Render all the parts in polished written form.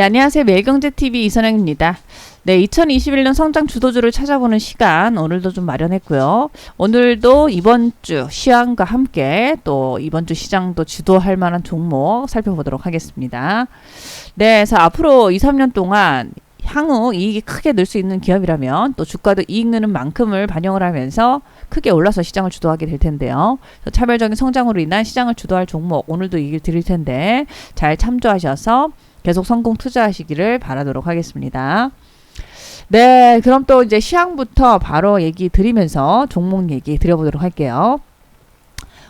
네, 안녕하세요. 매일경제TV 이선영입니다. 네, 2021년 성장 주도주를 찾아보는 시간 오늘도 좀 마련했고요. 오늘도 이번 주 시황과 함께 또 이번 주 시장도 주도할 만한 종목 살펴보도록 하겠습니다. 네, 그래서 앞으로 2, 3년 동안 향후 이익이 크게 늘 수 있는 기업이라면 또 주가도 이익 느는 만큼을 반영을 하면서 크게 올라서 시장을 주도하게 될 텐데요. 차별적인 성장으로 인한 시장을 주도할 종목 오늘도 얘기를 드릴 텐데 잘 참조하셔서 계속 성공 투자하시기를 바라도록 하겠습니다. 네, 그럼 또 이제 시황부터 바로 얘기 드리면서 종목 얘기 드려보도록 할게요.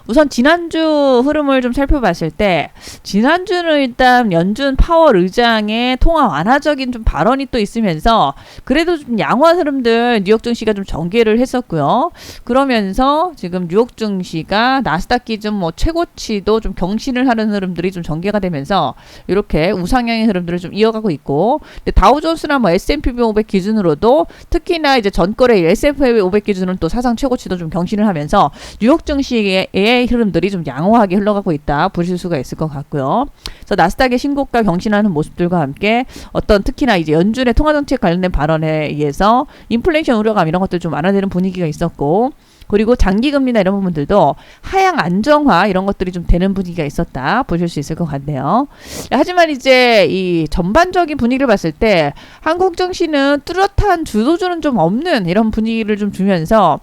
우선 지난주 흐름을 좀 살펴봤을 때 지난주는 일단 연준 파월 의장의 통화 완화적인 좀 발언이 또 있으면서 그래도 좀 양호한 흐름들 뉴욕 증시가 좀 전개를 했었고요. 그러면서 지금 뉴욕 증시가 나스닥 기준 뭐 최고치도 좀 경신을 하는 흐름들이 좀 전개가 되면서 이렇게 우상향의 흐름들을 좀 이어가고 있고, 근데 다우존스나 뭐 S&P 500 기준으로도 특히나 이제 전거래 S&P 500 기준은 또 사상 최고치도 좀 경신을 하면서 뉴욕 증시의 흐름들이 좀 양호하게 흘러가고 있다 보실 수가 있을 것 같고요. 그래서 나스닥의 신고가 경신하는 모습들과 함께 어떤 특히나 이제 연준의 통화정책 관련된 발언에 의해서 인플레이션 우려감 이런 것들 좀 완화되는 분위기가 있었고, 그리고 장기금리나 이런 부분들도 하향 안정화 이런 것들이 좀 되는 분위기가 있었다 보실 수 있을 것 같네요. 하지만 이제 이 전반적인 분위기를 봤을 때 한국 증시는 뚜렷한 주도주는 좀 없는 이런 분위기를 좀 주면서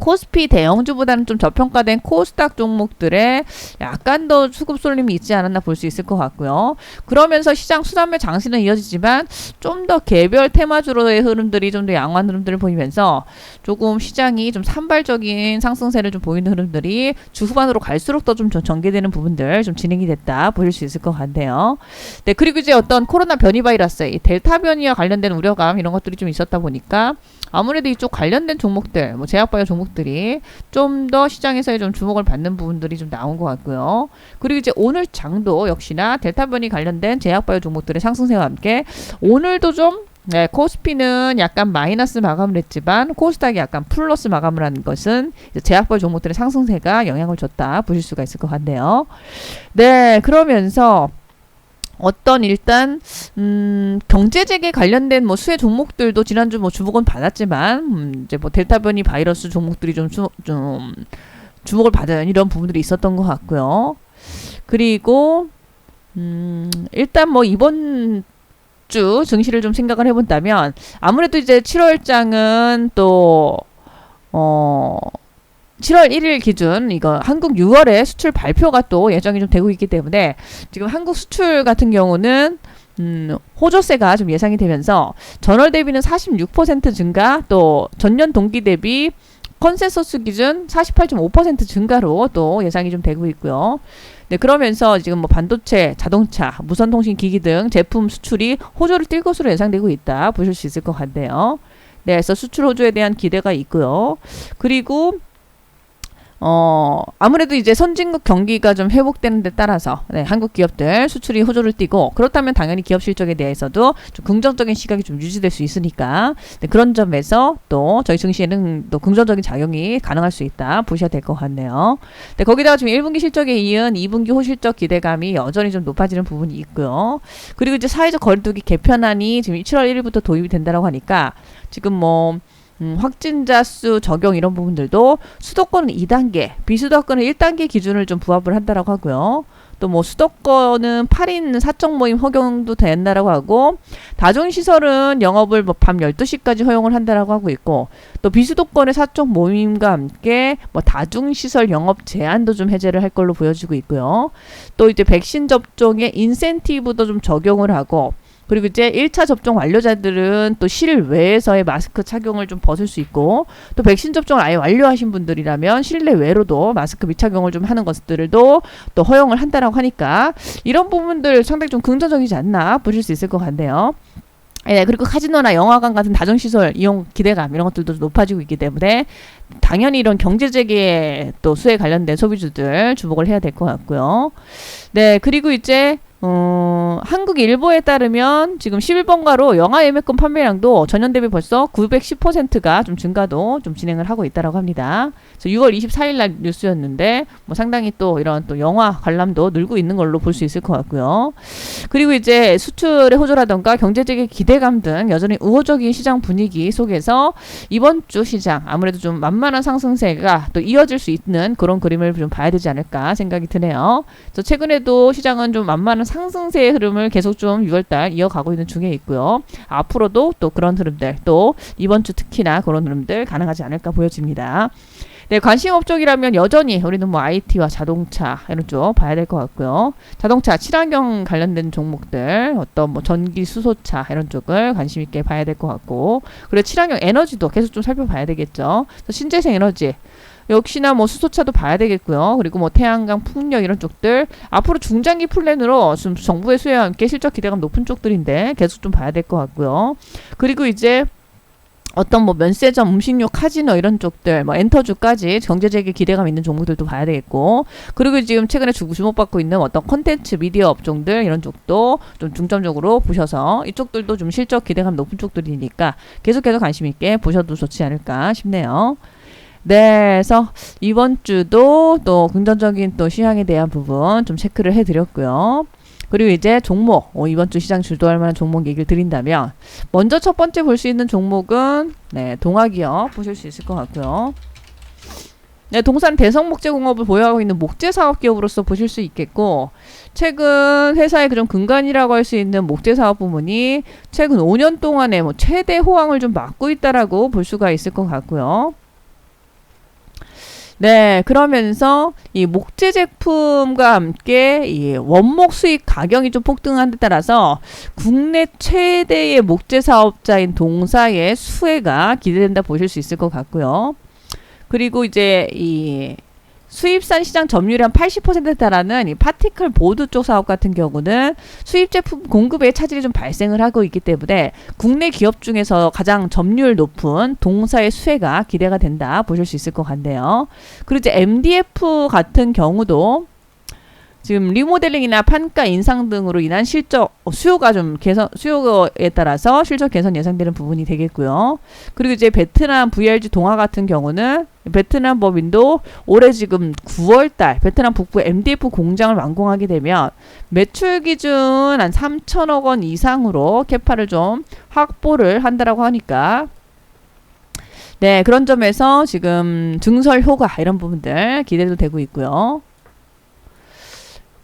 코스피 대형주보다는 좀 저평가된 코스닥 종목들에 약간 더 수급 쏠림이 있지 않았나 볼 수 있을 것 같고요. 그러면서 시장 수단매 장세는 이어지지만 좀 더 개별 테마주로의 흐름들이 좀 더 양호한 흐름들을 보이면서 조금 시장이 좀 산발적인 상승세를 좀 보이는 흐름들이 주 후반으로 갈수록 더 좀 전개되는 부분들 좀 진행이 됐다 보실 수 있을 것 같네요. 네, 그리고 이제 어떤 코로나 변이 바이러스, 이 델타 변이와 관련된 우려감 이런 것들이 좀 있었다 보니까 아무래도 이쪽 관련된 종목들, 뭐 제약바이오 종목들이 좀 더 시장에서의 좀 주목을 받는 부분들이 좀 나온 것 같고요. 그리고 이제 오늘 장도 역시나 델타 변이 관련된 제약바이오 종목들의 상승세와 함께 오늘도 좀 네, 코스피는 약간 마이너스 마감을 했지만 코스닥이 약간 플러스 마감을 한 것은 제약바이오 종목들의 상승세가 영향을 줬다 보실 수가 있을 것 같네요. 네, 그러면서 어떤 일단 경제재개 관련된 뭐 수혜 종목들도 지난주 뭐 주목은 받았지만 이제 뭐 델타 변이 바이러스 종목들이 좀 주목을 받은 이런 부분들이 있었던 것 같고요. 그리고 일단 뭐 이번 주 증시를 좀 생각을 해본다면 아무래도 이제 7월장은 또 7월 1일 기준 이거 한국 6월에 수출 발표가 또 예정이 좀 되고 있기 때문에 지금 한국 수출 같은 경우는 호조세가 좀 예상이 되면서 전월 대비는 46% 증가, 또 전년 동기 대비 컨센서스 기준 48.5% 증가로 또 예상이 좀 되고 있고요. 네, 그러면서 지금 뭐 반도체, 자동차, 무선통신 기기 등 제품 수출이 호조를 띌 것으로 예상되고 있다 보실 수 있을 것 같네요. 네, 그래서 수출 호조에 대한 기대가 있고요. 그리고 아무래도 이제 선진국 경기가 좀 회복되는 데 따라서 네, 한국 기업들 수출이 호조를 띠고, 그렇다면 당연히 기업 실적에 대해서도 좀 긍정적인 시각이 좀 유지될 수 있으니까 네, 그런 점에서 또 저희 증시에는 또 긍정적인 작용이 가능할 수 있다 보셔야 될 것 같네요. 네, 거기다가 지금 1분기 실적에 이은 2분기 호실적 기대감이 여전히 좀 높아지는 부분이 있고요. 그리고 이제 사회적 거리두기 개편안이 지금 7월 1일부터 도입이 된다고 하니까 지금 뭐 확진자 수 적용 이런 부분들도 수도권은 2단계, 비수도권은 1단계 기준을 좀 부합을 한다라고 하고요. 또 뭐 수도권은 8인 사적 모임 허용도 된다라고 하고, 다중시설은 영업을 뭐 밤 12시까지 허용을 한다라고 하고 있고, 또 비수도권의 사적 모임과 함께 뭐 다중시설 영업 제한도 좀 해제를 할 걸로 보여지고 있고요. 또 이제 백신 접종에 인센티브도 좀 적용을 하고, 그리고 이제 1차 접종 완료자들은 또 실외에서의 마스크 착용을 좀 벗을 수 있고, 또 백신 접종을 아예 완료하신 분들이라면 실내외로도 마스크 미착용을 좀 하는 것들도 또 허용을 한다라고 하니까 이런 부분들 상당히 좀 긍정적이지 않나 보실 수 있을 것 같네요. 예, 그리고 카지노나 영화관 같은 다중시설 이용 기대감 이런 것들도 높아지고 있기 때문에 당연히 이런 경제재개 또 수에 관련된 소비주들 주목을 해야 될 것 같고요. 네, 그리고 이제 한국일보에 따르면 지금 11번가로 영화 예매권 판매량도 전년 대비 벌써 910%가 좀 증가도 좀 진행을 하고 있다라고 합니다. 그래서 6월 24일 날 뉴스였는데 뭐 상당히 또 이런 또 영화 관람도 늘고 있는 걸로 볼 수 있을 것 같고요. 그리고 이제 수출의 호조라던가 경제적인 기대감 등 여전히 우호적인 시장 분위기 속에서 이번 주 시장 아무래도 좀 만만한 상승세가 또 이어질 수 있는 그런 그림을 좀 봐야 되지 않을까 생각이 드네요. 그래서 최근에도 시장은 좀 만만한 상승세의 흐름을 계속 좀 6월달 이어가고 있는 중에 있고요. 앞으로도 또 그런 흐름들, 또 이번 주 특히나 그런 흐름들 가능하지 않을까 보여집니다. 네, 관심 업종이라면 여전히 우리는 뭐 IT와 자동차 이런 쪽 봐야 될 것 같고요. 자동차, 친환경 관련된 종목들, 어떤 뭐 전기, 수소차 이런 쪽을 관심 있게 봐야 될 것 같고, 그리고 친환경 에너지도 계속 좀 살펴봐야 되겠죠. 그래서 신재생 에너지 역시나 뭐 수소차도 봐야 되겠고요. 그리고 뭐 태양광, 풍력 이런 쪽들 앞으로 중장기 플랜으로 좀 정부의 수혜와 함께 실적 기대감 높은 쪽들인데 계속 좀 봐야 될 것 같고요. 그리고 이제 어떤 뭐 면세점, 음식료, 카지노 이런 쪽들, 뭐 엔터주까지 경제적인 기대감 있는 종목들도 봐야 되겠고, 그리고 지금 최근에 주목받고 있는 어떤 콘텐츠, 미디어 업종들 이런 쪽도 좀 중점적으로 보셔서 이쪽들도 좀 실적 기대감 높은 쪽들이니까 계속해서 관심 있게 보셔도 좋지 않을까 싶네요. 네, 그래서 이번 주도 또 긍정적인 또 시향에 대한 부분 좀 체크를 해드렸고요. 그리고 이제 종목, 이번 주 시장 주도할 만한 종목 얘기를 드린다면, 먼저 첫 번째 볼 수 있는 종목은, 네, 동아기업 보실 수 있을 것 같고요. 네, 동산 대성목재공업을 보유하고 있는 목재사업기업으로서 보실 수 있겠고, 최근 회사의 그런 근간이라고 할 수 있는 목재사업 부문이 최근 5년 동안에 뭐 최대 호황을 좀 맞고 있다라고 볼 수가 있을 것 같고요. 네, 그러면서 이 목재 제품과 함께 이 원목 수익 가격이 좀 폭등한 데 따라서 국내 최대의 목재 사업자인 동사의 수혜가 기대된다 보실 수 있을 것 같고요. 그리고 이제 이 수입산 시장 점유율이 한 80%에 달하는 이 파티클 보드 쪽 사업 같은 경우는 수입 제품 공급에 차질이 좀 발생을 하고 있기 때문에 국내 기업 중에서 가장 점유율 높은 동사의 수혜가 기대가 된다 보실 수 있을 것 같네요. 그리고 이제 MDF 같은 경우도 지금 리모델링이나 판가 인상 등으로 인한 실적 수요가 좀 수요에 따라서 실적 개선 예상되는 부분이 되겠고요. 그리고 이제 베트남 VRG 동화 같은 경우는 베트남 법인도 올해 지금 9월달 베트남 북부 MDF 공장을 완공하게 되면 매출 기준 한 3천억 원 이상으로 캐파를 좀 확보를 한다라고 하니까, 네, 그런 점에서 지금 증설 효과 이런 부분들 기대도 되고 있고요.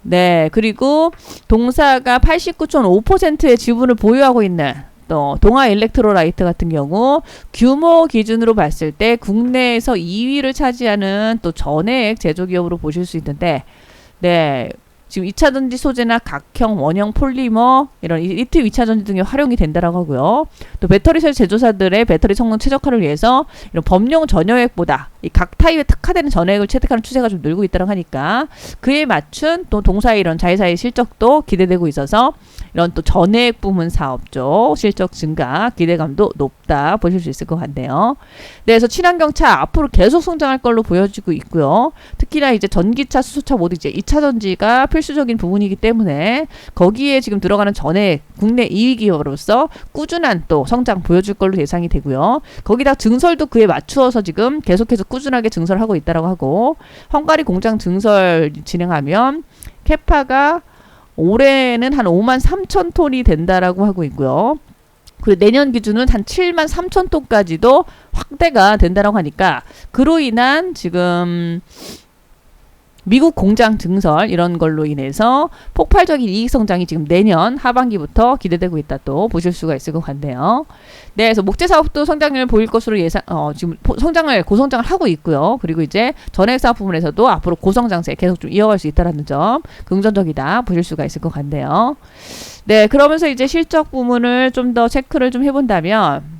네, 그리고 동사가 89.5%의 지분을 보유하고 있는 또 동아 일렉트로라이트 같은 경우 규모 기준으로 봤을 때 국내에서 2위를 차지하는 또 전해액 제조기업으로 보실 수 있는데, 네, 지금 2차전지 소재나 각형, 원형 폴리머 이런 리튬 2차전지 등이 활용이 된다라고 하고요. 또 배터리 셀 제조사들의 배터리 성능 최적화를 위해서 이런 범용 전혀액보다 이 각 타입에 특화되는 전해액을 채택하는 추세가 좀 늘고 있다고 하니까 그에 맞춘 또 동사의 이런 자회사의 실적도 기대되고 있어서 이런 또 전해액 부문 사업 쪽 실적 증가 기대감도 높다 보실 수 있을 것 같네요. 네, 그래서 친환경차 앞으로 계속 성장할 걸로 보여지고 있고요. 특히나 이제 전기차, 수소차 모두 이제 2차전지가 필수적인 부분이기 때문에 거기에 지금 들어가는 전액 국내 2위 기업으로서 꾸준한 또 성장 보여줄 걸로 예상이 되고요. 거기다 증설도 그에 맞추어서 지금 계속해서 꾸준하게 증설하고 있다라고 하고, 헝가리 공장 증설 진행하면 캐파가 올해는 한 5만 3천 톤이 된다라고 하고 있고요. 그리고 내년 기준은 한 7만 3천 톤까지도 확대가 된다라고 하니까 그로 인한 지금 미국 공장 증설 이런 걸로 인해서 폭발적인 이익 성장이 지금 내년 하반기부터 기대되고 있다 또 보실 수가 있을 것 같네요. 네, 그래서 목재 사업도 성장률을 보일 것으로 지금 고성장을 하고 있고요. 그리고 이제 전액 사업 부분에서도 앞으로 고성장세 계속 좀 이어갈 수 있다는 점 긍정적이다 보실 수가 있을 것 같네요. 네, 그러면서 이제 실적 부분을 좀 더 체크를 좀 해본다면,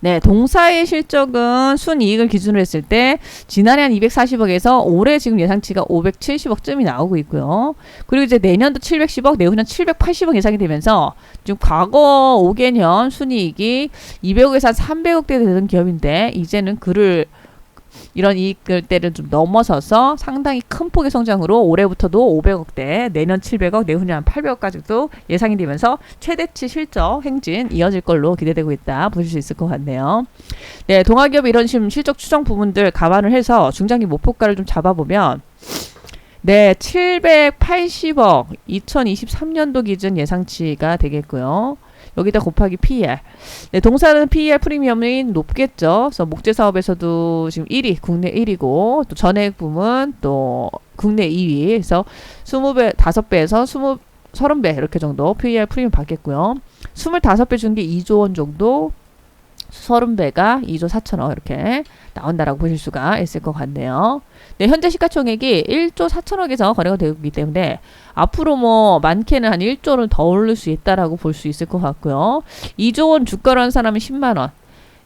네, 동사의 실적은 순이익을 기준으로 했을 때 지난해 한 240억에서 올해 지금 예상치가 570억쯤이 나오고 있고요. 그리고 이제 내년도 710억, 내후년 780억 예상이 되면서 지금 과거 5개년 순이익이 200억에서 한 300억대 되는 기업인데 이제는 그를 이런 이익대를 좀 넘어서서 상당히 큰 폭의 성장으로 올해부터도 500억대, 내년 700억, 내후년 한 800억까지도 예상이 되면서 최대치 실적 행진 이어질 걸로 기대되고 있다 보실 수 있을 것 같네요. 네, 동아기업 이런 실적 추정 부분들 감안을 해서 중장기 목표가를 좀 잡아보면 네, 780억 2023년도 기준 예상치가 되겠고요. 여기다 곱하기 PER. 네, 동사는 PER 프리미엄이 높겠죠. 그래서 목재 사업에서도 지금 1위, 국내 1위고, 또 전액 부문 또 국내 2위. 그래서 20배, 5배에서 30배 이렇게 정도 PER 프리미엄 받겠고요. 25배 준 게 2조 원 정도, 30배가 2조 4천억 이렇게 나온다라고 보실 수가 있을 것 같네요. 네, 현재 시가총액이 1조 4천억에서 거래가 되고 있기 때문에 앞으로 뭐 많게는 한 1조를 더 오를 수 있다라고 볼 수 있을 것 같고요. 2조 원 주가로 한 사람은 10만 원.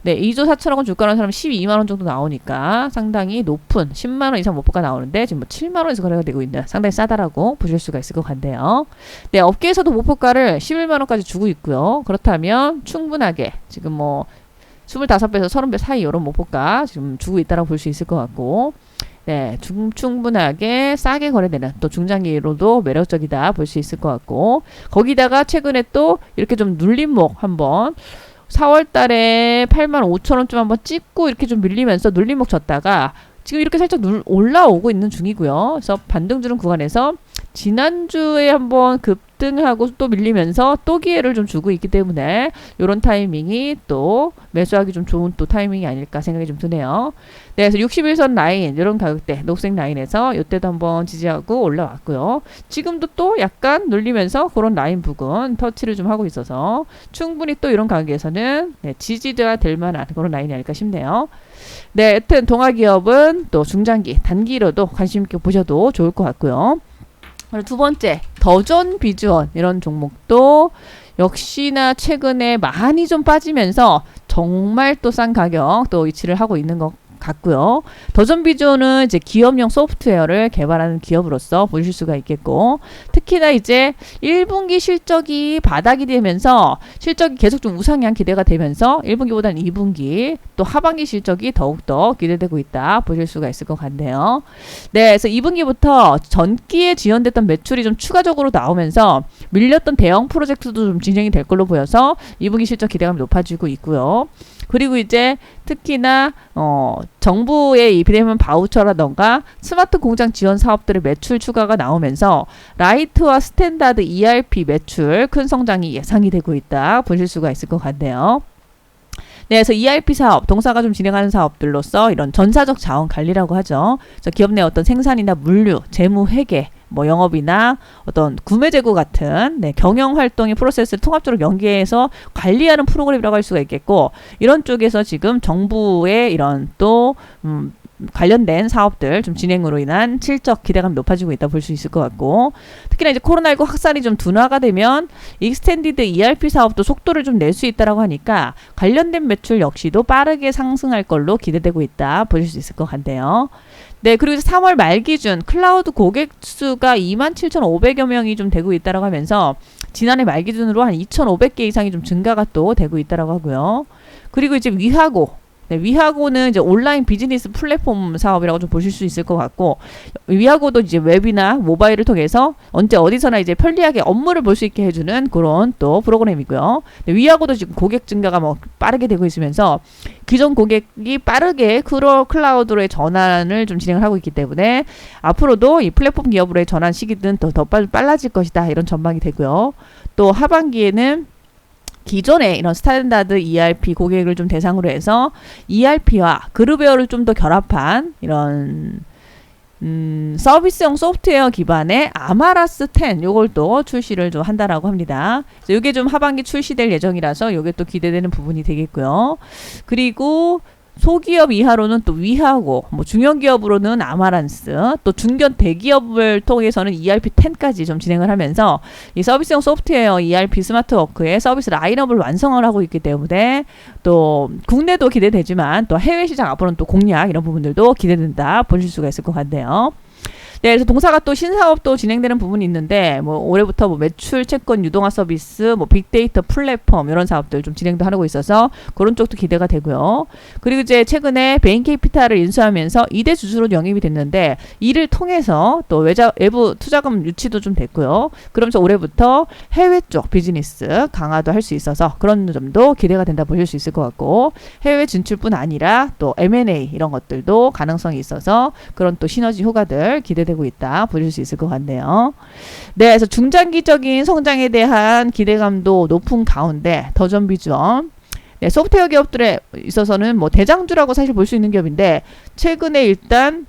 네, 2조 4천억 원 주가로 한 사람은 12만 원 정도 나오니까 상당히 높은 10만 원 이상 목표가 나오는데 지금 뭐 7만 원에서 거래가 되고 있는 상당히 싸다라고 보실 수가 있을 것 같네요. 네, 업계에서도 목표가를 11만 원까지 주고 있고요. 그렇다면 충분하게 지금 뭐 25배에서 30배 사이 이런 목표가 지금 주고 있다라고 볼 수 있을 것 같고, 네, 충분하게 싸게 거래되는 또 중장기로도 매력적이다 볼 수 있을 것 같고, 거기다가 최근에 또 이렇게 좀 눌림목 한번 4월 달에 85,000원쯤 한번 찍고 이렇게 좀 밀리면서 눌림목 졌다가 지금 이렇게 살짝 올라오고 있는 중이고요. 그래서 반등 주는 구간에서 지난주에 한번 급등하고 또 밀리면서 또 기회를 좀 주고 있기 때문에 이런 타이밍이 또 매수하기 좀 좋은 또 타이밍이 아닐까 생각이 좀 드네요. 네, 그래서 61선 라인 이런 가격대 녹색 라인에서 이때도 한번 지지하고 올라왔고요. 지금도 또 약간 눌리면서 그런 라인 부근 터치를 좀 하고 있어서 충분히 또 이런 가격에서는 네, 지지돼야 될 만한 그런 라인이 아닐까 싶네요. 네, 여튼 동아기업은 또 중장기 단기로도 관심 있게 보셔도 좋을 것 같고요. 두 번째, 더존 비주얼 이런 종목도 역시나 최근에 많이 좀 빠지면서 정말 또 싼 가격 또 위치를 하고 있는 것 같고요. 더존 비주얼은 이제 기업용 소프트웨어를 개발하는 기업으로서 보실 수가 있겠고, 특히나 이제 1분기 실적이 바닥이 되면서 실적이 계속 좀 우상향 기대가 되면서 1분기보다는 2분기 또 하반기 실적이 더욱더 기대되고 있다 보실 수가 있을 것 같네요. 네, 그래서 2분기부터 전기에 지연됐던 매출이 좀 추가적으로 나오면서 밀렸던 대형 프로젝트도 좀 진행이 될 걸로 보여서 2분기 실적 기대감이 높아지고 있고요. 그리고 이제 특히나 정부의 이 비대면 바우처라던가 스마트 공장 지원 사업들의 매출 추가가 나오면서 라이트와 스탠다드 ERP 매출 큰 성장이 예상이 되고 있다 보실 수가 있을 것 같네요. 네, 그래서 ERP 사업, 동사가 좀 진행하는 사업들로서 이런 전사적 자원 관리라고 하죠. 그래서 기업 내 어떤 생산이나 물류, 재무 회계, 뭐 영업이나 어떤 구매 재고 같은 네, 경영 활동의 프로세스를 통합적으로 연계해서 관리하는 프로그램이라고 할 수가 있겠고, 이런 쪽에서 지금 정부의 이런 또 관련된 사업들 좀 진행으로 인한 실적 기대감이 높아지고 있다 볼 수 있을 것 같고, 특히나 이제 코로나19 확산이 좀 둔화가 되면 익스텐디드 ERP 사업도 속도를 좀 낼 수 있다라고 하니까 관련된 매출 역시도 빠르게 상승할 걸로 기대되고 있다 보실 수 있을 것 같네요. 네, 그리고 3월 말 기준 클라우드 고객 수가 27,500여 명이 좀 되고 있다라고 하면서 지난해 말 기준으로 한 2,500개 이상이 좀 증가가 또 되고 있다라고 하고요. 그리고 이제 위하고, 네, 위하고는 이제 온라인 비즈니스 플랫폼 사업이라고 좀 보실 수 있을 것 같고, 위하고도 이제 웹이나 모바일을 통해서 언제 어디서나 이제 편리하게 업무를 볼 수 있게 해주는 그런 또 프로그램이고요. 네, 위하고도 지금 고객 증가가 뭐 빠르게 되고 있으면서 기존 고객이 빠르게 클라우드로의 전환을 좀 진행을 하고 있기 때문에 앞으로도 이 플랫폼 기업으로의 전환 시기는 더 빨라질 것이다 이런 전망이 되고요. 또 하반기에는 기존의 이런 스탠다드 ERP 고객을 좀 대상으로 해서 ERP와 그룹웨어를 좀 더 결합한 이런 서비스용 소프트웨어 기반의 아마라스 10 요걸 또 출시를 좀 한다라고 합니다. 그래서 이게 좀 하반기 출시될 예정이라서 이게 또 기대되는 부분이 되겠고요. 그리고 소기업 이하로는 또 위하고, 뭐 중견기업으로는 아마란스, 또 중견 대기업을 통해서는 ERP10까지 좀 진행을 하면서 이 서비스용 소프트웨어 ERP 스마트워크의 서비스 라인업을 완성을 하고 있기 때문에 또 국내도 기대되지만 또 해외 시장 앞으로는 또 공략 이런 부분들도 기대된다 보실 수가 있을 것 같네요. 네, 그래서 동사가 또 신사업도 진행되는 부분이 있는데 뭐 올해부터 뭐 매출 채권 유동화 서비스, 뭐 빅데이터 플랫폼 이런 사업들 좀 진행도 하고 있어서 그런 쪽도 기대가 되고요. 그리고 이제 최근에 베인캐피탈을 인수하면서 2대 주주로 영입이 됐는데 이를 통해서 또 외부 투자금 유치도 좀 됐고요. 그러면서 올해부터 해외 쪽 비즈니스 강화도 할 수 있어서 그런 점도 기대가 된다 보실 수 있을 것 같고, 해외 진출뿐 아니라 또 M&A 이런 것들도 가능성이 있어서 그런 또 시너지 효과들 기대되고 있다 보실 수 있을 것 같네요. 네, 그래서 중장기적인 성장에 대한 기대감도 높은 가운데 더전 비전, 네, 소프트웨어 기업들에 있어서는 뭐 대장주라고 사실 볼 수 있는 기업인데 최근에 일단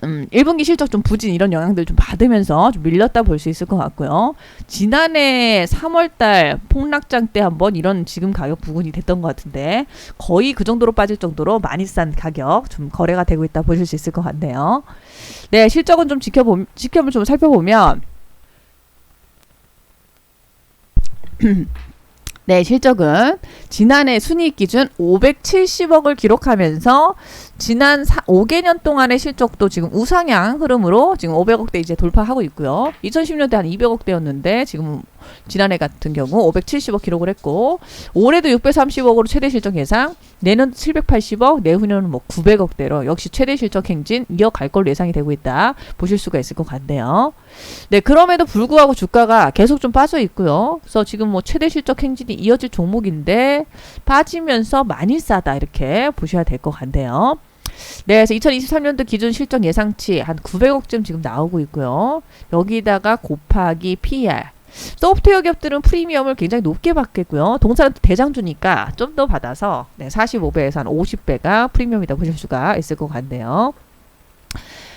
1분기 실적 좀 부진 이런 영향들 좀 받으면서 좀 밀렸다 볼 수 있을 것 같고요. 지난해 3월달 폭락장 때 한번 이런 지금 가격 부근이 됐던 것 같은데 거의 그 정도로 빠질 정도로 많이 싼 가격 좀 거래가 되고 있다 보실 수 있을 것 같네요. 네, 실적은 좀 지켜볼 좀 살펴보면 네, 실적은 지난해 순이익 기준 570억을 기록하면서 지난 5개년 동안의 실적도 지금 우상향 흐름으로 지금 500억대 이제 돌파하고 있고요. 2010년대 한 200억대였는데 지금 지난해 같은 경우 570억 기록을 했고, 올해도 630억으로 최대 실적 예상, 내년 780억, 내후년은 뭐 900억대로 역시 최대 실적 행진 이어갈 걸로 예상이 되고 있다 보실 수가 있을 것 같네요. 네, 그럼에도 불구하고 주가가 계속 좀 빠져 있고요. 그래서 지금 뭐 최대 실적 행진이 이어질 종목인데 빠지면서 많이 싸다 이렇게 보셔야 될 것 같네요. 네, 그래서 2023년도 기준 실적 예상치 한 900억쯤 지금 나오고 있고요. 여기다가 곱하기 PER. 소프트웨어 기업들은 프리미엄을 굉장히 높게 받겠고요. 동사는 대장주니까 좀 더 받아서 45배에서 한 50배가 프리미엄이다 보실 수가 있을 것 같네요.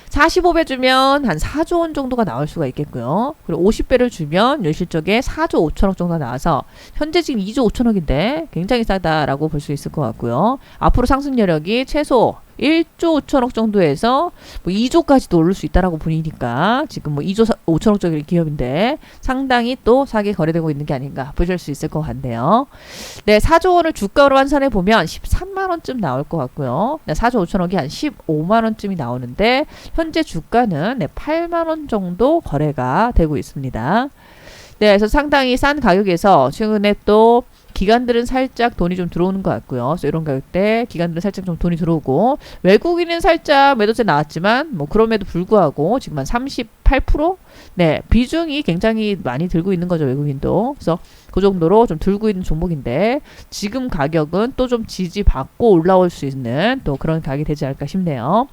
45배 주면 한 4조 원 정도가 나올 수가 있겠고요. 그리고 50배를 주면 연실적에 4조 5천억 정도가 나와서 현재 지금 2조 5천억인데 굉장히 싸다라고 볼 수 있을 것 같고요. 앞으로 상승 여력이 최소 1조 5천억 정도에서 뭐 2조까지도 오를 수 있다라고 보이니까 지금 뭐 2조 5천억짜리 기업인데 상당히 또 싸게 거래되고 있는 게 아닌가 보실 수 있을 것 같네요. 네, 4조 원을 주가로 환산해 보면 13만 원쯤 나올 것 같고요. 네, 4조 5천억이 한 15만 원쯤이 나오는데 현재 주가는 8만 원 정도 거래가 되고 있습니다. 네, 그래서 상당히 싼 가격에서 최근에 또 기관들은 살짝 돈이 좀 들어오는 것 같고요. 그래서 이런 가격대 기관들은 살짝 좀 돈이 들어오고, 외국인은 살짝 매도세 나왔지만 뭐 그럼에도 불구하고 지금 한 38%? 네, 비중이 굉장히 많이 들고 있는 거죠, 외국인도. 그래서 그 정도로 좀 들고 있는 종목인데 지금 가격은 또 좀 지지받고 올라올 수 있는 또 그런 가격이 되지 않을까 싶네요.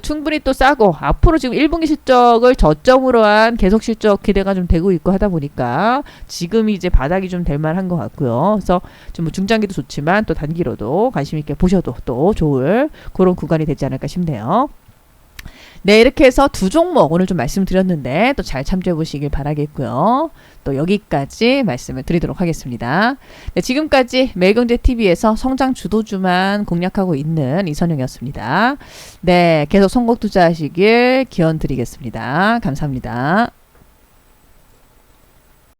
충분히 또 싸고, 앞으로 지금 1분기 실적을 저점으로 한 계속 실적 기대가 좀 되고 있고 하다 보니까 지금이 이제 바닥이 좀 될 만한 것 같고요. 그래서 좀 뭐 중장기도 좋지만 또 단기로도 관심 있게 보셔도 또 좋을 그런 구간이 되지 않을까 싶네요. 네, 이렇게 해서 두 종목 오늘 좀 말씀드렸는데 또 잘 참조해 보시길 바라겠고요. 또 여기까지 말씀을 드리도록 하겠습니다. 네, 지금까지 매일경제TV에서 성장 주도주만 공략하고 있는 이선영이었습니다. 네, 계속 선곡 투자하시길 기원 드리겠습니다. 감사합니다.